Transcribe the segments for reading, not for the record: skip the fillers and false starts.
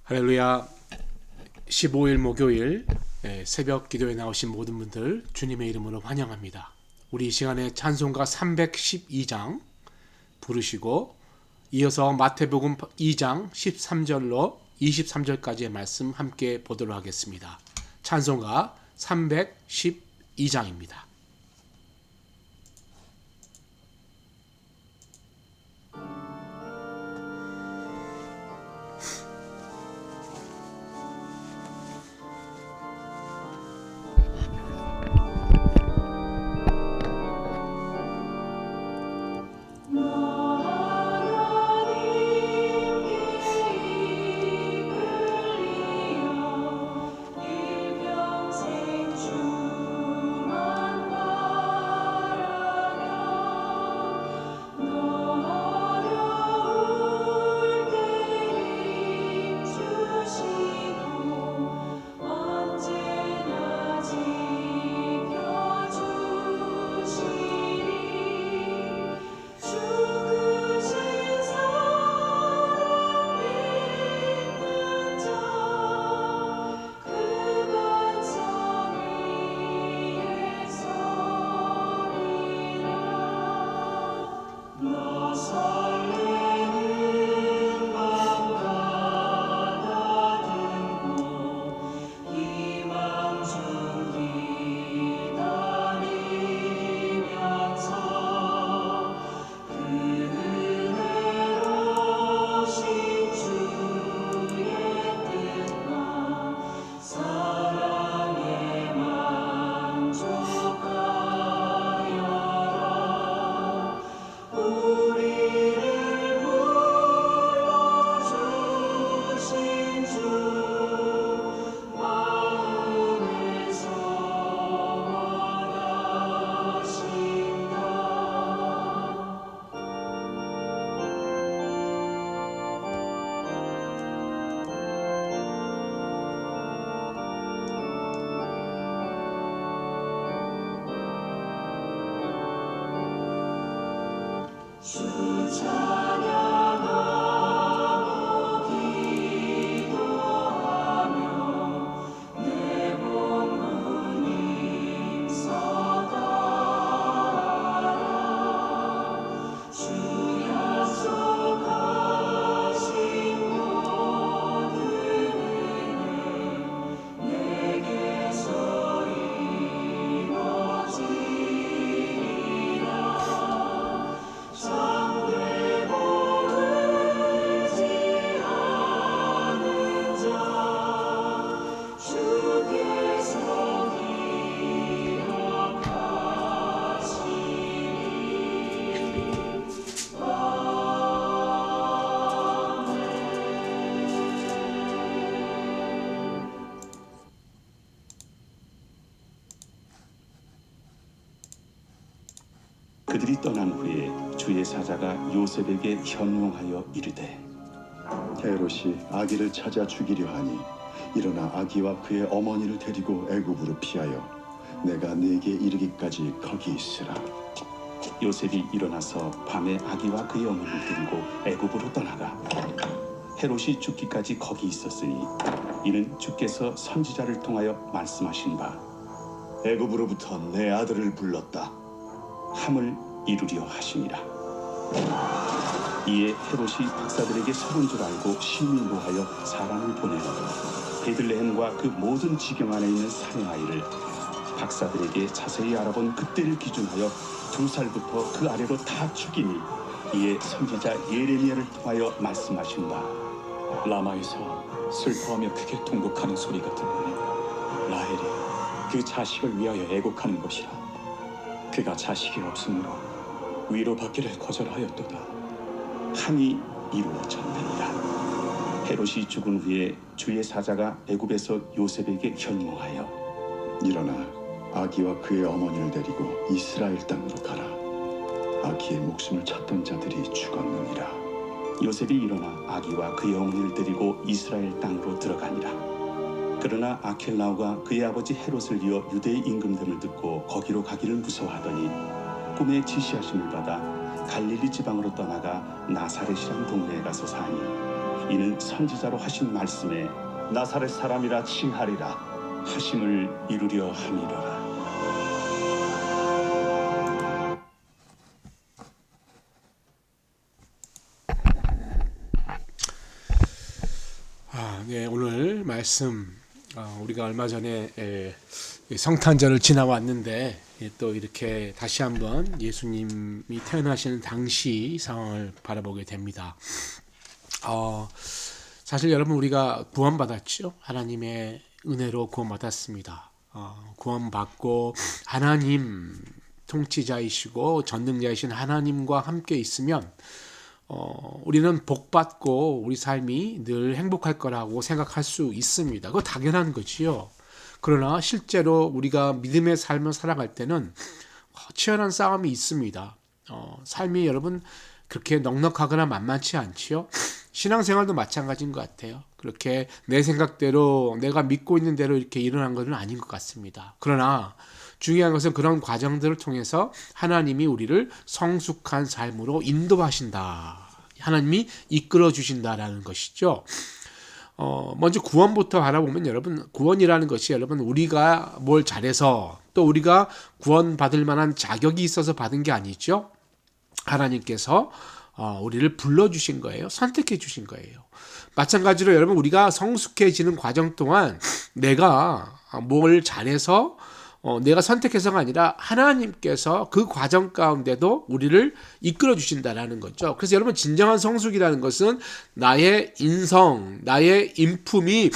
할렐루야. 15일 목요일 새벽 기도에 나오신 모든 분들 주님의 이름으로 환영합니다. 우리 이 시간에 찬송가 312장 부르시고 이어서 마태복음 2장 13절로 23절까지의 말씀 함께 보도록 하겠습니다. 찬송가 312장입니다. 그들이 떠난 후에 주의 사자가 요셉에게 현몽하여 이르되 헤롯이 아기를 찾아 죽이려 하니 일어나 아기와 그의 어머니를 데리고 애굽으로 피하여 내가 네게 이르기까지 거기 있으라. 요셉이 일어나서 밤에 아기와 그의 어머니를 데리고 애굽으로 떠나가 헤롯이 죽기까지 거기 있었으니 이는 주께서 선지자를 통하여 말씀하신 바 애굽으로부터 내 아들을 불렀다 함을 이루려 하심이라. 이에 헤롯이 박사들에게 속은 줄 알고 시민고하여 사람을 보내어 베들레헴과 그 모든 지경 안에 있는 사내 아이를 박사들에게 자세히 알아본 그때를 기준하여 2살부터 그 아래로 다 죽이니 이에 선지자 예레미야를 통하여 말씀하신 바 라마에서 슬퍼하며 크게 통곡하는 소리가 들리네. 라헬이 그 자식을 위하여 애곡하는 것이라. 그가 자식이 없으므로 위로받기를 거절하였도다. 함이 이루어졌느니라. 헤롯이 죽은 후에 주의 사자가 애굽에서 요셉에게 현몽하여 일어나 아기와 그의 어머니를 데리고 이스라엘 땅으로 가라. 아기의 목숨을 찾던 자들이 죽었느니라. 요셉이 일어나 아기와 그의 어머니를 데리고 이스라엘 땅으로 들어가니라. 그러나 아켈라오가 그의 아버지 헤롯을 이어 유대의 임금됨을 듣고 거기로 가기를 무서워하더니 꿈에 지시하심을 받아 갈릴리 지방으로 떠나가 나사렛이란 동네에 가서 사니 이는 선지자로 하신 말씀에 나사렛 사람이라 칭하리라 하심을 이루려 함이로라. 네, 오늘 말씀 우리가 얼마 전에 성탄절을 지나왔는데 또 이렇게 다시 한번 예수님이 태어나시는 당시 상황을 바라보게 됩니다. 사실 여러분 우리가 구원받았죠. 하나님의 은혜로 구원받았습니다. 구원받고 하나님 통치자이시고 전능자이신 하나님과 함께 있으면 우리는 복받고 우리 삶이 늘 행복할 거라고 생각할 수 있습니다. 그거 당연한 거지요. 그러나 실제로 우리가 믿음의 삶을 살아갈 때는 치열한 싸움이 있습니다. 삶이 여러분 그렇게 넉넉하거나 만만치 않지요. 신앙생활도 마찬가지인 것 같아요. 그렇게 내 생각대로 내가 믿고 있는 대로 이렇게 일어난 것은 아닌 것 같습니다. 그러나 중요한 것은 그런 과정들을 통해서 하나님이 우리를 성숙한 삶으로 인도하신다. 하나님이 이끌어 주신다라는 것이죠. 먼저 구원부터 바라보면 여러분 구원이라는 것이 여러분 우리가 뭘 잘해서 또 우리가 구원받을 만한 자격이 있어서 받은 게 아니죠. 하나님께서 우리를 불러주신 거예요. 선택해 주신 거예요. 마찬가지로 여러분 우리가 성숙해지는 과정 동안 내가 뭘 잘해서 내가 선택해서가 아니라 하나님께서 그 과정 가운데도 우리를 이끌어 주신다라는 거죠. 그래서 여러분 진정한 성숙이라는 것은 나의 인성, 나의 인품이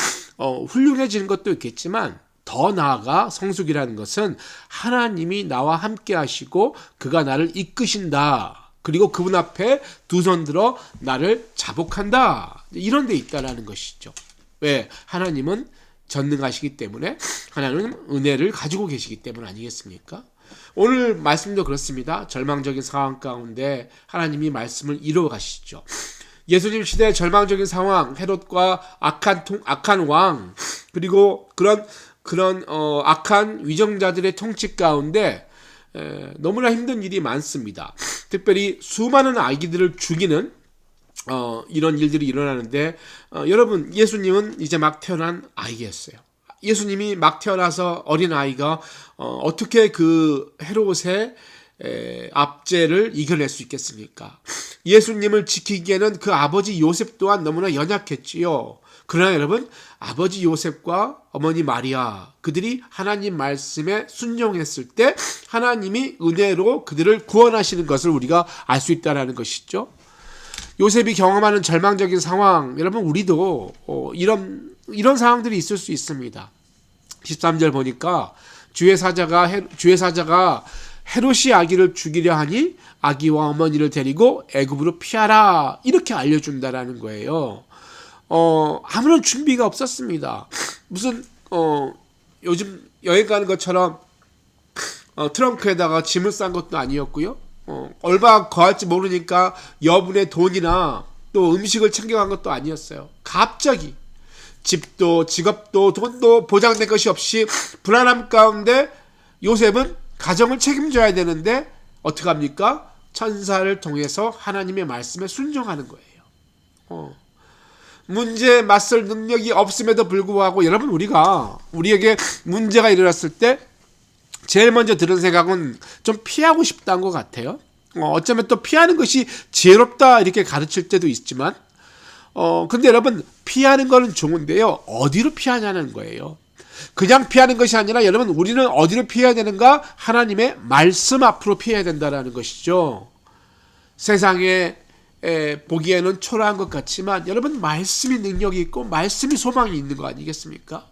훌륭해지는 것도 있겠지만 더 나아가 성숙이라는 것은 하나님이 나와 함께 하시고 그가 나를 이끄신다. 그리고 그분 앞에 두 손 들어 나를 자복한다. 이런 데 있다라는 것이죠. 왜? 하나님은 전능하시기 때문에 하나님은 은혜를 가지고 계시기 때문 아니겠습니까? 오늘 말씀도 그렇습니다. 절망적인 상황 가운데 하나님이 말씀을 이루어 가시죠. 예수님 시대의 절망적인 상황, 헤롯과 악한 왕 그리고 그런 악한 위정자들의 통치 가운데 너무나 힘든 일이 많습니다. 특별히 수많은 아기들을 죽이는 이런 일들이 일어나는데 여러분 예수님은 이제 막 태어난 아이였어요. 예수님이 막 태어나서 어린 아이가 어떻게 그 헤롯의 압제를 이겨낼 수 있겠습니까? 예수님을 지키기에는 그 아버지 요셉 또한 너무나 연약했지요. 그러나 여러분 아버지 요셉과 어머니 마리아 그들이 하나님 말씀에 순종했을 때 하나님이 은혜로 그들을 구원하시는 것을 우리가 알 수 있다는 것이죠. 요셉이 경험하는 절망적인 상황, 여러분 우리도 이런 상황들이 있을 수 있습니다. 13절 보니까 주의 사자가 헤롯이 아기를 죽이려 하니 아기와 어머니를 데리고 애굽으로 피하라 이렇게 알려준다라는 거예요. 아무런 준비가 없었습니다. 무슨 요즘 여행 가는 것처럼 트렁크에다가 짐을 싼 것도 아니었고요. 얼마 거할지 모르니까 여분의 돈이나 또 음식을 챙겨간 것도 아니었어요. 갑자기 집도 직업도 돈도 보장된 것이 없이 불안함 가운데 요셉은 가정을 책임져야 되는데 어떻게 합니까? 천사를 통해서 하나님의 말씀에 순종하는 거예요. 문제에 맞설 능력이 없음에도 불구하고 여러분 우리에게 문제가 일어났을 때 제일 먼저 들은 생각은 좀 피하고 싶다는 것 같아요. 어쩌면 또 피하는 것이 지혜롭다 이렇게 가르칠 때도 있지만 근데 여러분 피하는 거는 좋은데요. 어디로 피하냐는 거예요. 그냥 피하는 것이 아니라 여러분 우리는 어디로 피해야 되는가? 하나님의 말씀 앞으로 피해야 된다는 것이죠. 세상에 보기에는 초라한 것 같지만 여러분 말씀이 능력이 있고 말씀이 소망이 있는 거 아니겠습니까?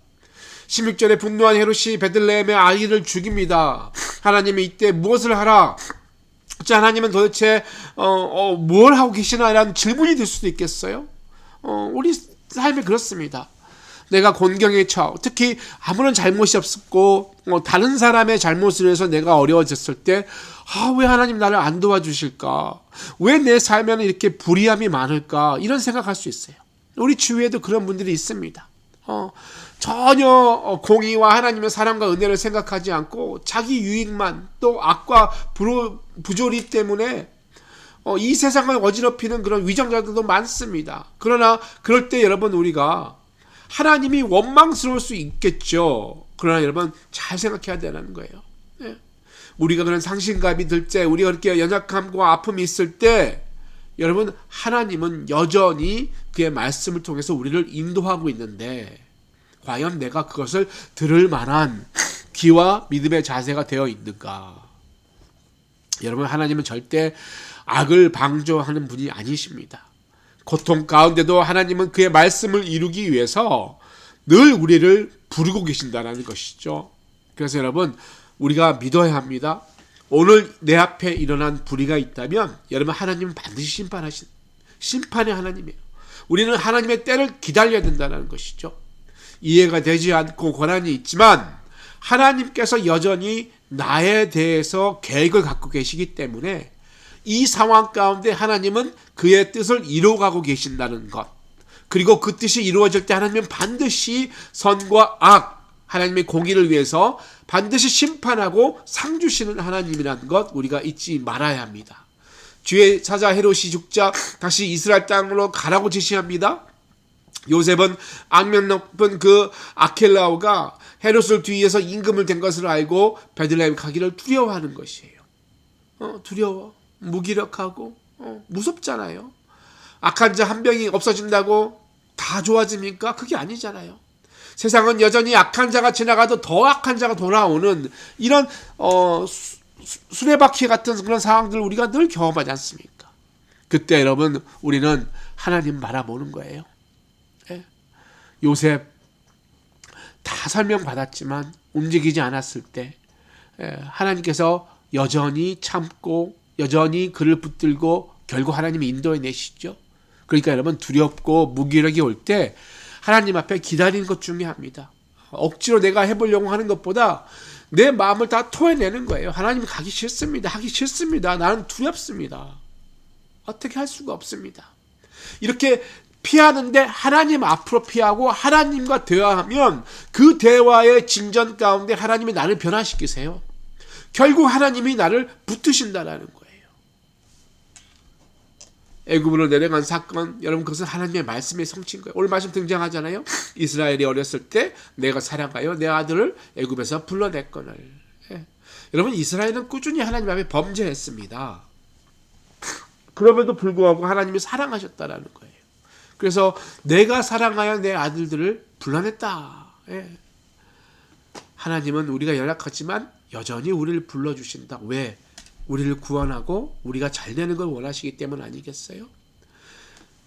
16절에 분노한 헤롯이 베들레헴의 아이를 죽입니다. 하나님이 이때 무엇을 하라? 하나님은 도대체 뭘 하고 계시나? 라는 질문이 들 수도 있겠어요. 우리 삶이 그렇습니다. 내가 곤경에 처 특히 아무런 잘못이 없었고 다른 사람의 잘못을 해서 내가 어려워졌을 때 왜 하나님 나를 안 도와주실까? 왜 내 삶에는 이렇게 불의함이 많을까? 이런 생각할 수 있어요. 우리 주위에도 그런 분들이 있습니다. 전혀 공의와 하나님의 사랑과 은혜를 생각하지 않고 자기 유익만 또 악과 부조리 때문에 이 세상을 어지럽히는 그런 위정자들도 많습니다. 그러나 그럴 때 여러분 우리가 하나님이 원망스러울 수 있겠죠. 그러나 여러분 잘 생각해야 되는 거예요. 예. 우리가 그런 상실감이 들 때, 우리가 그렇게 연약함과 아픔이 있을 때 여러분 하나님은 여전히 그의 말씀을 통해서 우리를 인도하고 있는데 과연 내가 그것을 들을 만한 귀와 믿음의 자세가 되어 있는가? 여러분 하나님은 절대 악을 방조하는 분이 아니십니다. 고통 가운데도 하나님은 그의 말씀을 이루기 위해서 늘 우리를 부르고 계신다는 것이죠. 그래서 여러분 우리가 믿어야 합니다. 오늘 내 앞에 일어난 불의가 있다면 여러분 하나님은 반드시 심판의 하나님이에요. 우리는 하나님의 때를 기다려야 된다는 것이죠. 이해가 되지 않고 고난이 있지만 하나님께서 여전히 나에 대해서 계획을 갖고 계시기 때문에 이 상황 가운데 하나님은 그의 뜻을 이루어가고 계신다는 것, 그리고 그 뜻이 이루어질 때 하나님은 반드시 선과 악, 하나님의 공의를 위해서 반드시 심판하고 상 주시는 하나님이라는 것 우리가 잊지 말아야 합니다. 주의 사자 헤롯이 죽자 다시 이스라엘 땅으로 가라고 지시합니다. 요셉은 악명 높은 그 아켈라오가 헤롯을 뒤에서 임금을 댄 것을 알고 베들레헴 가기를 두려워하는 것이에요. 두려워, 무기력하고 무섭잖아요. 악한 자 한 명이 없어진다고 다 좋아집니까? 그게 아니잖아요. 세상은 여전히 악한 자가 지나가도 더 악한 자가 돌아오는 이런 수레바퀴 같은 그런 상황들을 우리가 늘 경험하지 않습니까? 그때 여러분 우리는 하나님 바라보는 거예요. 예. 요셉 다 설명받았지만 움직이지 않았을 때 하나님께서 여전히 참고 여전히 그를 붙들고 결국 하나님이 인도해 내시죠. 그러니까 여러분 두렵고 무기력이 올 때 하나님 앞에 기다리는 것 중요합니다. 억지로 내가 해보려고 하는 것보다 내 마음을 다 토해내는 거예요. 하나님 가기 싫습니다. 하기 싫습니다. 나는 두렵습니다. 어떻게 할 수가 없습니다. 이렇게 피하는데 하나님 앞으로 피하고 하나님과 대화하면 그 대화의 진전 가운데 하나님이 나를 변화시키세요. 결국 하나님이 나를 붙드신다라는 거예요. 애굽으로 내려간 사건, 여러분 그것은 하나님의 말씀의 성취인 거예요. 오늘 말씀 등장하잖아요. 이스라엘이 어렸을 때 내가 사랑하여 내 아들을 애굽에서 불러냈거늘. 예. 여러분 이스라엘은 꾸준히 하나님 앞에 범죄했습니다. 그럼에도 불구하고 하나님이 사랑하셨다라는 거예요. 그래서 내가 사랑하여 내 아들들을 불러냈다. 예. 하나님은 우리가 연약하지만 여전히 우리를 불러주신다. 왜? 우리를 구원하고 우리가 잘 되는 걸 원하시기 때문 아니겠어요?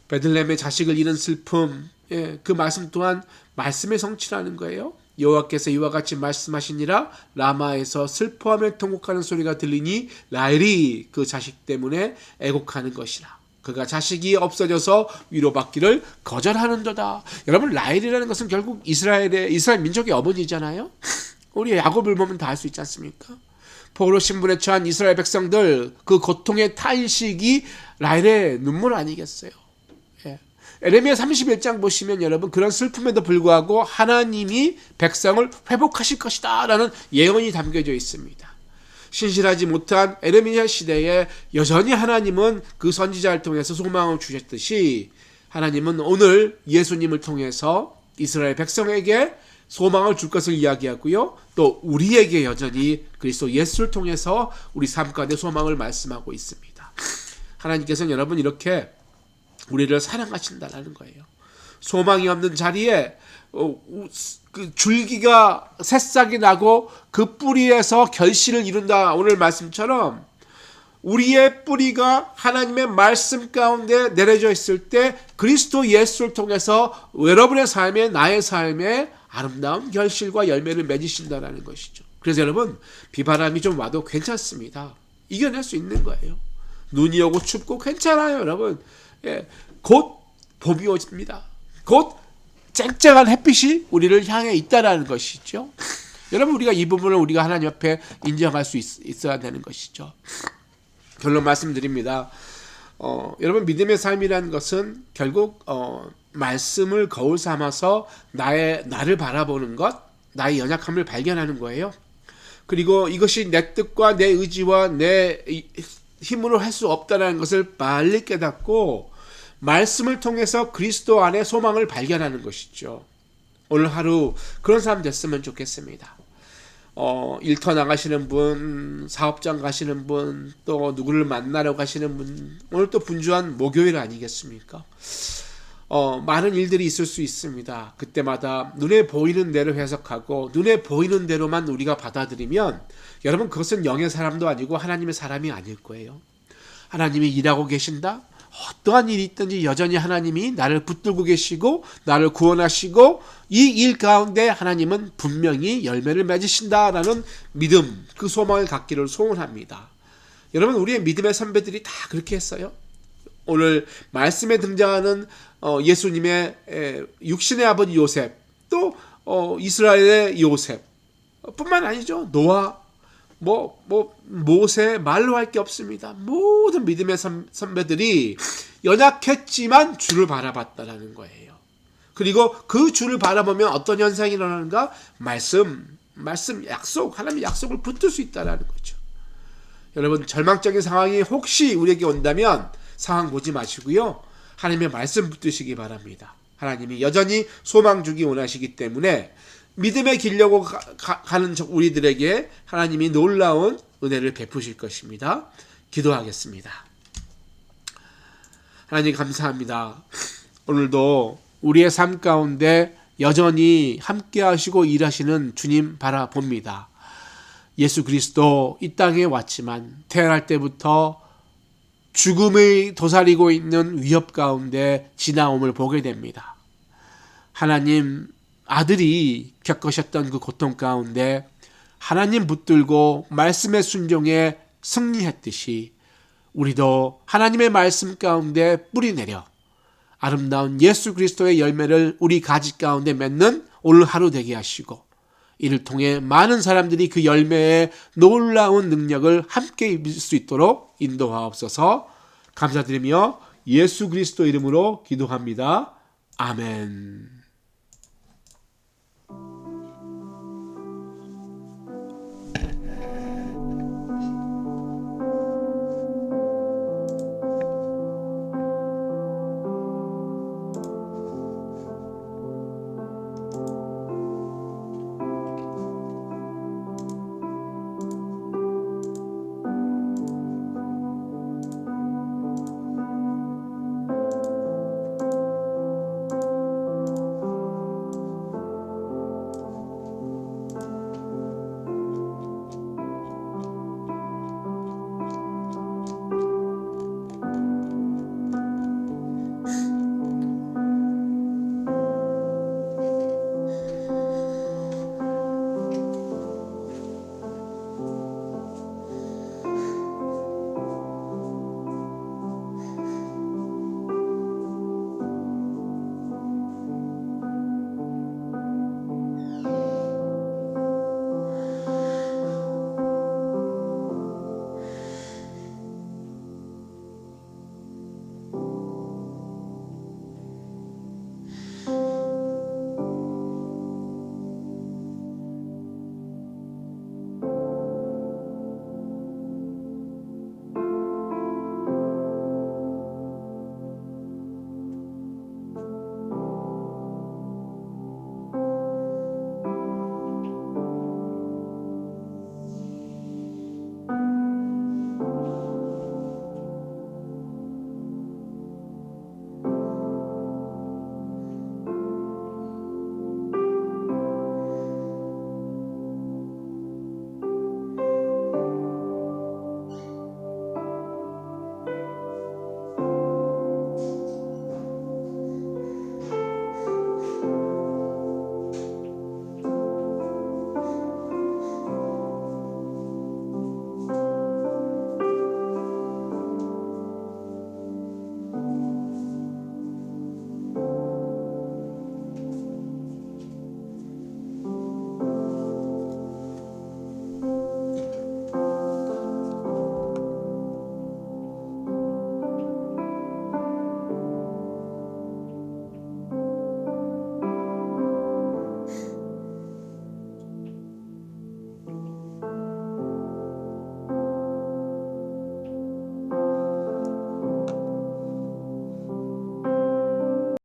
베들레헴의 자식을 잃은 슬픔, 그 말씀 또한 말씀의 성취라는 거예요. 여호와께서 이와 같이 말씀하시니라 라마에서 슬퍼하며 통곡하는 소리가 들리니 라헬이 그 자식 때문에 애곡하는 것이라. 그가 자식이 없어져서 위로받기를 거절하는도다. 여러분 라헬이라는 것은 결국 이스라엘 민족의 어머니잖아요. 우리 야곱을 보면 다 알 수 있지 않습니까? 포로 신분에 처한 이스라엘 백성들 그 고통의 탄식이 라헬의 눈물 아니겠어요? 예. 에레미야 31장 보시면 여러분 그런 슬픔에도 불구하고 하나님이 백성을 회복하실 것이다 라는 예언이 담겨져 있습니다. 신실하지 못한 에레미야 시대에 여전히 하나님은 그 선지자를 통해서 소망을 주셨듯이 하나님은 오늘 예수님을 통해서 이스라엘 백성에게 소망을 줄 것을 이야기하고요. 또 우리에게 여전히 그리스도 예수를 통해서 우리 삶 가운데 소망을 말씀하고 있습니다. 하나님께서는 여러분 이렇게 우리를 사랑하신다는 거예요. 소망이 없는 자리에 그 줄기가 새싹이 나고 그 뿌리에서 결실을 이룬다. 오늘 말씀처럼 우리의 뿌리가 하나님의 말씀 가운데 내려져 있을 때 그리스도 예수를 통해서 여러분의 삶에 나의 삶에 아름다운 결실과 열매를 맺으신다는 것이죠. 그래서 여러분 비바람이 좀 와도 괜찮습니다. 이겨낼 수 있는 거예요. 눈이 오고 춥고 괜찮아요. 여러분 곧 봄이 오십니다. 곧 쨍쨍한 햇빛이 우리를 향해 있다라는 것이죠. 여러분 우리가 이 부분을 우리가 하나님 앞에 인정할 수 있어야 되는 것이죠. 결론 말씀드립니다. 여러분 믿음의 삶이라는 것은 결국 말씀을 거울 삼아서 나를 바라보는 것, 나의 연약함을 발견하는 거예요. 그리고 이것이 내 뜻과 내 의지와 내 힘으로 할 수 없다는 것을 빨리 깨닫고 말씀을 통해서 그리스도 안에 소망을 발견하는 것이죠. 오늘 하루 그런 사람 됐으면 좋겠습니다. 일터 나가시는 분, 사업장 가시는 분, 또 누구를 만나러 가시는 분, 오늘 또 분주한 목요일 아니겠습니까? 많은 일들이 있을 수 있습니다. 그때마다 눈에 보이는 대로 해석하고 눈에 보이는 대로만 우리가 받아들이면 여러분 그것은 영의 사람도 아니고 하나님의 사람이 아닐 거예요. 하나님이 일하고 계신다? 어떠한 일이 있든지 여전히 하나님이 나를 붙들고 계시고 나를 구원하시고 이 일 가운데 하나님은 분명히 열매를 맺으신다라는 믿음, 그 소망을 갖기를 소원합니다. 여러분 우리의 믿음의 선배들이 다 그렇게 했어요. 오늘 말씀에 등장하는 예수님의 육신의 아버지 요셉, 또 이스라엘의 요셉 뿐만 아니죠. 노아, 모세, 말로 할 게 없습니다. 모든 믿음의 선배들이 연약했지만 주를 바라봤다라는 거예요. 그리고 그 주를 바라보면 어떤 현상이 일어나는가? 말씀, 약속, 하나님의 약속을 붙들 수 있다라는 거죠. 여러분 절망적인 상황이 혹시 우리에게 온다면 상황 보지 마시고요. 하나님의 말씀 붙드시기 바랍니다. 하나님이 여전히 소망 주기 원하시기 때문에 믿음의 길려고 가는 우리들에게 하나님이 놀라운 은혜를 베푸실 것입니다. 기도하겠습니다. 하나님 감사합니다. 오늘도 우리의 삶 가운데 여전히 함께 하시고 일하시는 주님 바라봅니다. 예수 그리스도 이 땅에 왔지만 태어날 때부터 죽음의 도사리고 있는 위협 가운데 지나옴을 보게 됩니다. 하나님 아들이 겪으셨던 그 고통 가운데 하나님 붙들고 말씀의 순종에 승리했듯이 우리도 하나님의 말씀 가운데 뿌리내려 아름다운 예수 그리스도의 열매를 우리 가지 가운데 맺는 오늘 하루 되게 하시고 이를 통해 많은 사람들이 그 열매의 놀라운 능력을 함께 입을 수 있도록 인도하옵소서. 감사드리며 예수 그리스도 이름으로 기도합니다. 아멘.